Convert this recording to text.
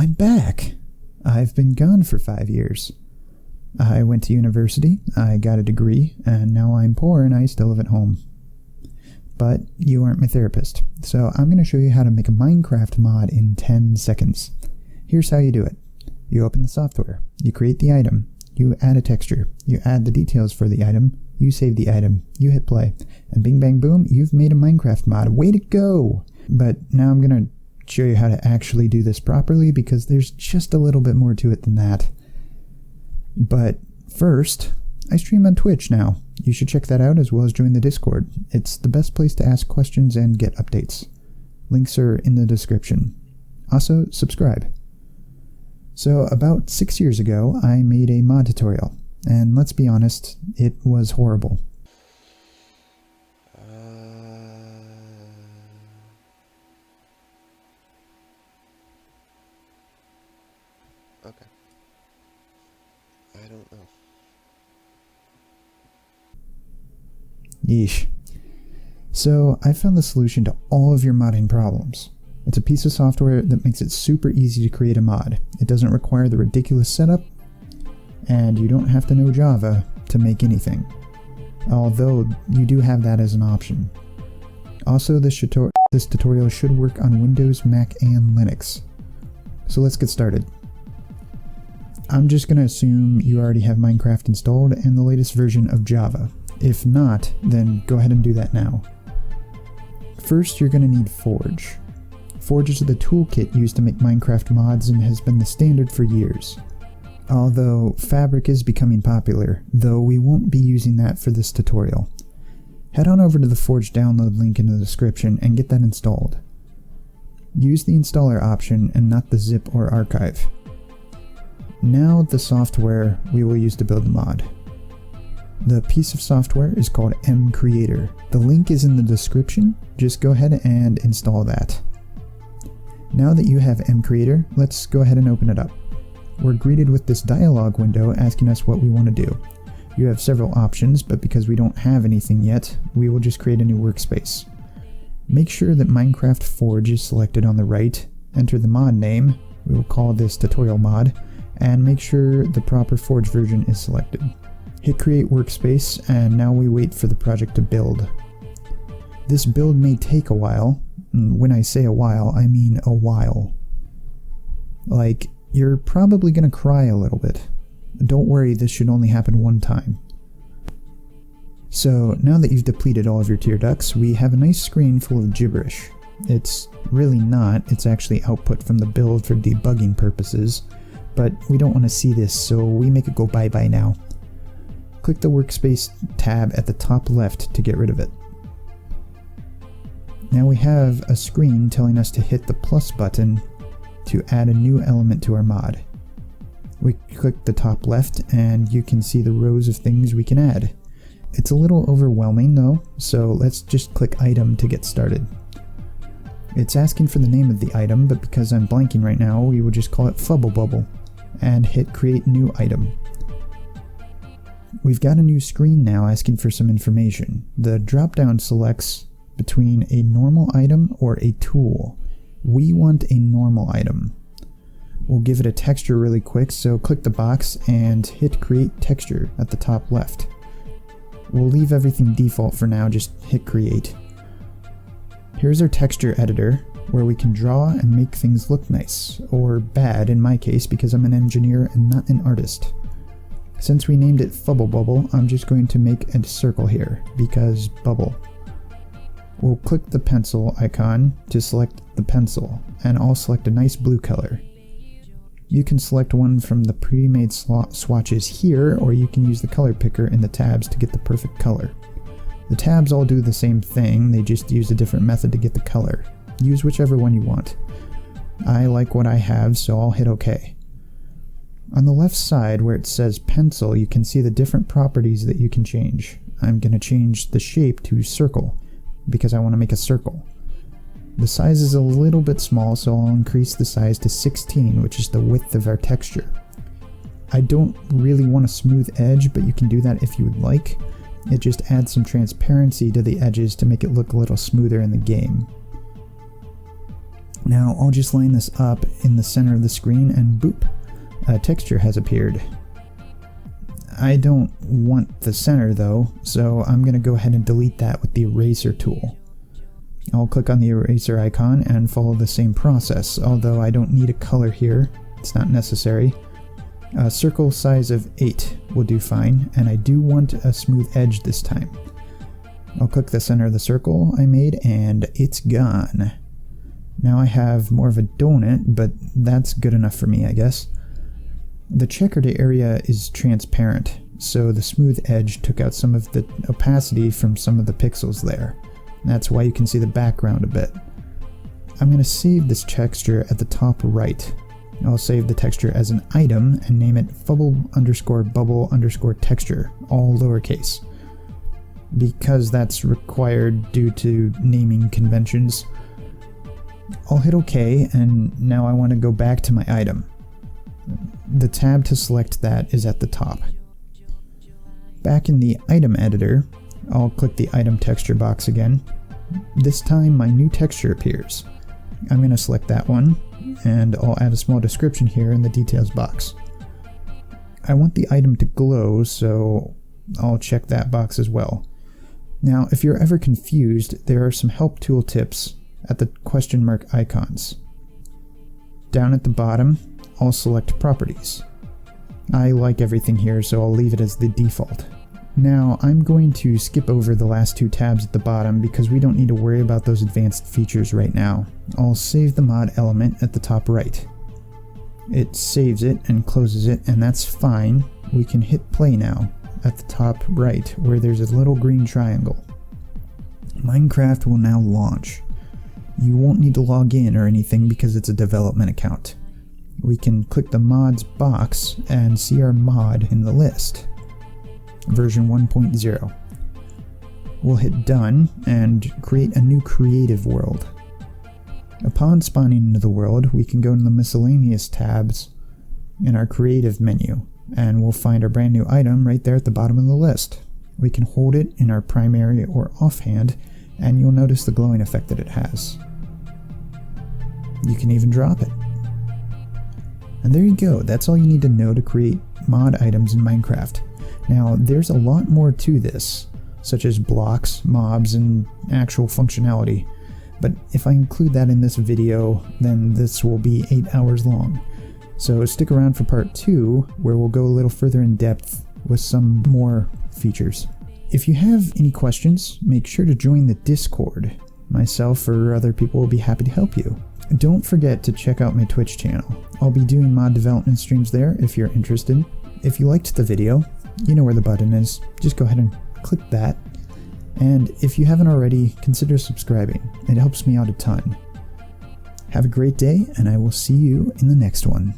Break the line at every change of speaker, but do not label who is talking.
I'm back. I've been gone for 5 years. I went to university, I got a degree, and now I'm poor and I still live at home. But you aren't my therapist, so I'm going to show you how to make a Minecraft mod in 10 seconds. Here's how you do it. You open the software, you create the item, you add a texture, you add the details for the item, you save the item, you hit play, and bing bang boom, you've made a Minecraft mod. Way to go! But now I'm going to show you how to actually do this properly because there's just a little bit more to it than that. But first, I stream on Twitch now. You should check that out as well as join the Discord. It's the best place to ask questions and get updates. Links are in the description. Also, subscribe. So about 6 years ago, I made a mod tutorial, and let's be honest, it was horrible.
Okay. I don't know.
Yeesh. So I found the solution to all of your modding problems. It's a piece of software that makes it super easy to create a mod. It doesn't require the ridiculous setup, and you don't have to know Java to make anything. Although you do have that as an option. Also, this tutorial should work on Windows, Mac, and Linux. So let's get started. I'm just going to assume you already have Minecraft installed and the latest version of Java. If not, then go ahead and do that now. First, you're going to need Forge. Forge is the toolkit used to make Minecraft mods and has been the standard for years. Although Fabric is becoming popular, though we won't be using that for this tutorial. Head on over to the Forge download link in the description and get that installed. Use the installer option and not the zip or archive. Now the software we will use to build the mod. The piece of software is called mCreator. The link is in the description, just go ahead and install that. Now that you have mCreator, let's go ahead and open it up. We're greeted with this dialog window asking us what we want to do. You have several options, but because we don't have anything yet, we will just create a new workspace. Make sure that Minecraft Forge is selected on the right, enter the mod name, we will call this tutorial mod, and make sure the proper Forge version is selected. Hit create workspace, and now we wait for the project to build. This build may take a while. When I say a while, I mean a while. Like, you're probably gonna cry a little bit. Don't worry, this should only happen one time. So, now that you've depleted all of your tier ducts, we have a nice screen full of gibberish. It's really not, it's actually output from the build for debugging purposes, but we don't want to see this, so we make it go bye-bye now. Click the Workspace tab at the top left to get rid of it. Now we have a screen telling us to hit the plus button to add a new element to our mod. We click the top left and you can see the rows of things we can add. It's a little overwhelming though, so let's just click item to get started. It's asking for the name of the item, but because I'm blanking right now, we will just call it Fubble Bubble and hit create new item. We've got a new screen now asking for some information. The drop-down selects between a normal item or a tool. We want a normal item. We'll give it a texture really quick, so click the box and hit create texture at the top left. We'll leave everything default for now, just hit create. Here's our texture editor, where we can draw and make things look nice, or bad in my case because I'm an engineer and not an artist. Since we named it Fubble Bubble, I'm just going to make a circle here, because bubble. We'll click the pencil icon to select the pencil, and I'll select a nice blue color. You can select one from the pre-made swatches here, or you can use the color picker in the tabs to get the perfect color. The tabs all do the same thing, they just use a different method to get the color. Use whichever one you want. I like what I have, so I'll hit OK. On the left side where it says pencil, you can see the different properties that you can change. I'm going to change the shape to circle, because I want to make a circle. The size is a little bit small, so I'll increase the size to 16, which is the width of our texture. I don't really want a smooth edge, but you can do that if you would like. It just adds some transparency to the edges to make it look a little smoother in the game. Now I'll just line this up in the center of the screen and boop, a texture has appeared. I don't want the center though, so I'm going to go ahead and delete that with the eraser tool. I'll click on the eraser icon and follow the same process, although I don't need a color here, it's not necessary. A circle size of 8 will do fine, and I do want a smooth edge this time. I'll click the center of the circle I made and it's gone. Now I have more of a donut, but that's good enough for me, I guess. The checkered area is transparent, so the smooth edge took out some of the opacity from some of the pixels there. That's why you can see the background a bit. I'm going to save this texture at the top right. I'll save the texture as an item and name it fubble_bubble_texture, all lowercase. Because that's required due to naming conventions. I'll hit OK, and now I want to go back to my item. The tab to select that is at the top. Back in the item editor, I'll click the item texture box again. This time my new texture appears. I'm going to select that one, and I'll add a small description here in the details box. I want the item to glow, so I'll check that box as well. Now, if you're ever confused, there are some help tool tips at the question mark icons. Down at the bottom, I'll select Properties. I like everything here, so I'll leave it as the default. Now, I'm going to skip over the last two tabs at the bottom because we don't need to worry about those advanced features right now. I'll save the mod element at the top right. It saves it and closes it, and that's fine. We can hit play now at the top right where there's a little green triangle. Minecraft will now launch. You won't need to log in or anything because it's a development account. We can click the mods box and see our mod in the list. Version 1.0. We'll hit done and create a new creative world. Upon spawning into the world, we can go to the miscellaneous tabs in our creative menu, and we'll find our brand new item right there at the bottom of the list. We can hold it in our primary or offhand, and you'll notice the glowing effect that it has. You can even drop it. And there you go, that's all you need to know to create mod items in Minecraft. Now, there's a lot more to this, such as blocks, mobs, and actual functionality. But if I include that in this video, then this will be 8 hours long. So stick around for part 2, where we'll go a little further in depth with some more features. If you have any questions, make sure to join the Discord. Myself or other people will be happy to help you. Don't forget to check out my Twitch channel. I'll be doing mod development streams there if you're interested. If you liked the video, you know where the button is. Just go ahead and click that. And if you haven't already, consider subscribing. It helps me out a ton. Have a great day, and I will see you in the next one.